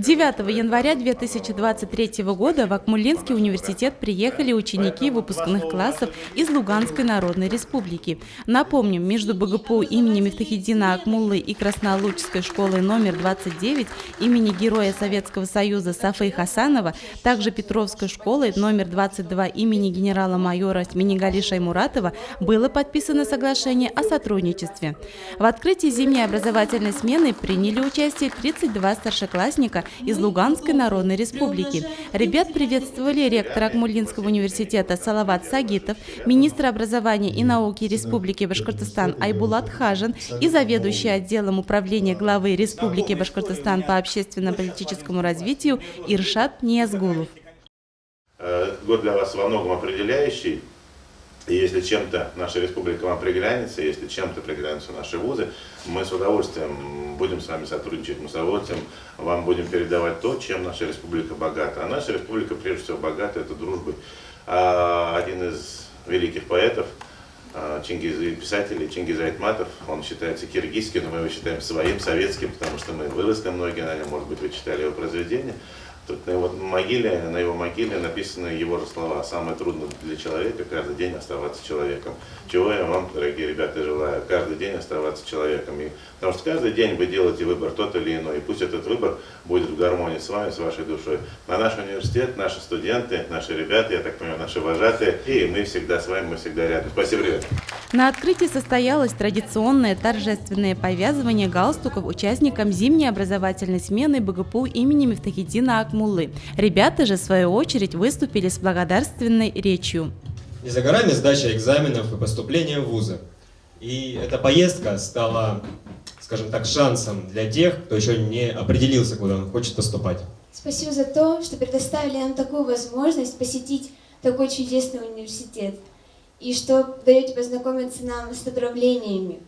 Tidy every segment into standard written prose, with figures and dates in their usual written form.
9 января 2023 года в Акмолинский университет приехали ученики выпускных классов из Луганской Народной Республики. Напомним, между БГПУ имени Мифтахиддина Акмуллы и Краснолучской школой номер 29 имени Героя Советского Союза Сафы Хасанова, также Петровской школой номер 22 имени генерала-майора Минигали Шаймуратова было подписано соглашение о сотрудничестве. В открытии зимней образовательной смены приняли участие 32 старшеклассника из Луганской Народной Республики. Ребят приветствовали ректор Акмолинского университета Салават Сагитов, министр образования и науки Республики Башкортостан Айбулат Хажин и заведующий отделом управления главы Республики Башкортостан по общественно-политическому развитию Иршат Ниязгулов. Этот год для вас во многом определяющий. И если чем-то наша республика вам приглянется, если чем-то приглянутся наши вузы, мы с удовольствием будем с вами сотрудничать, мы с удовольствием вам будем передавать то, чем наша республика богата. А наша республика прежде всего богата это дружбой. Один из великих поэтов, писателей Чингиз Айтматов, он считается киргизским, но мы его считаем своим, советским, потому что мы выросли многие на нем, может быть, вы читали его произведения. Тут на его могиле написаны его же слова: «Самое трудное для человека — каждый день оставаться человеком». Чего я вам, дорогие ребята, желаю: каждый день оставаться человеком. Потому что каждый день вы делаете выбор тот или иной, и пусть этот выбор будет в гармонии с вами, с вашей душой. А наш университет, наши студенты, наши ребята, я так понимаю, наши вожатые, и мы всегда с вами, мы всегда рядом. Спасибо, ребята. На открытии состоялось традиционное торжественное повязывание галстуков участникам зимней образовательной смены БГПУ имени Мифтахиддина Акмуллы. Ребята же, в свою очередь, выступили с благодарственной речью. Не за горами сдача экзаменов и поступление в вузы. И эта поездка стала, скажем так, шансом для тех, кто еще не определился, куда он хочет поступать. Спасибо за то, что предоставили нам такую возможность посетить такой чудесный университет. И что даете познакомиться нам с направлениями.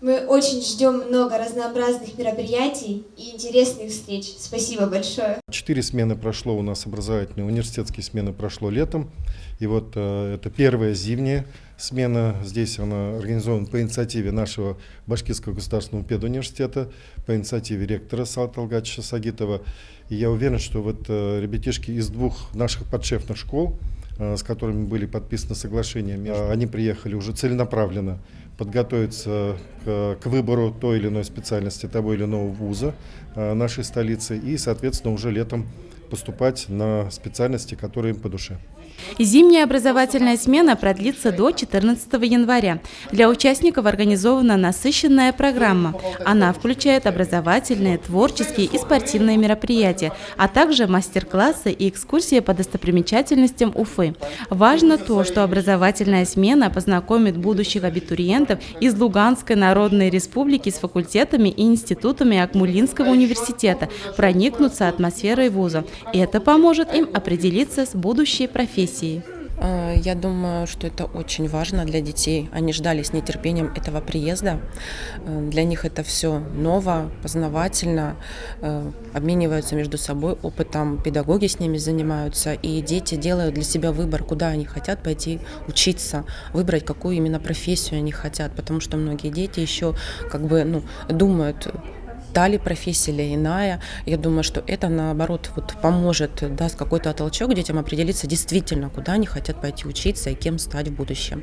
Мы очень ждем много разнообразных мероприятий и интересных встреч. Спасибо большое. 4 смены прошло у нас образовательные, университетские смены прошло летом. И вот это первая зимняя смена. Здесь она организована по инициативе нашего Башкирского государственного педуниверситета, по инициативе ректора Салавата Талгатовича Сагитова. И я уверен, что вот ребятишки из 2 наших подшефных школ, с которыми были подписаны соглашения, они приехали уже целенаправленно подготовиться к выбору той или иной специальности того или иного вуза нашей столицы и, соответственно, уже летом поступать на специальности, которые им по душе. Зимняя образовательная смена продлится до 14 января. Для участников организована насыщенная программа. Она включает образовательные, творческие и спортивные мероприятия, а также мастер-классы и экскурсии по достопримечательностям Уфы. Важно то, что образовательная смена познакомит будущих абитуриентов из Луганской Народной Республики с факультетами и институтами Акмолинского университета, проникнуться атмосферой вуза. Это поможет им определиться с будущей профессией. Я думаю, что это очень важно для детей. Они ждали с нетерпением этого приезда. Для них это все ново, познавательно, обмениваются между собой опытом, педагоги с ними занимаются, и дети делают для себя выбор, куда они хотят пойти учиться, выбрать, какую именно профессию они хотят, потому что многие дети еще думают, та ли профессия или иная. Я думаю, что это, наоборот, поможет, даст какой-то толчок детям определиться действительно, куда они хотят пойти учиться и кем стать в будущем.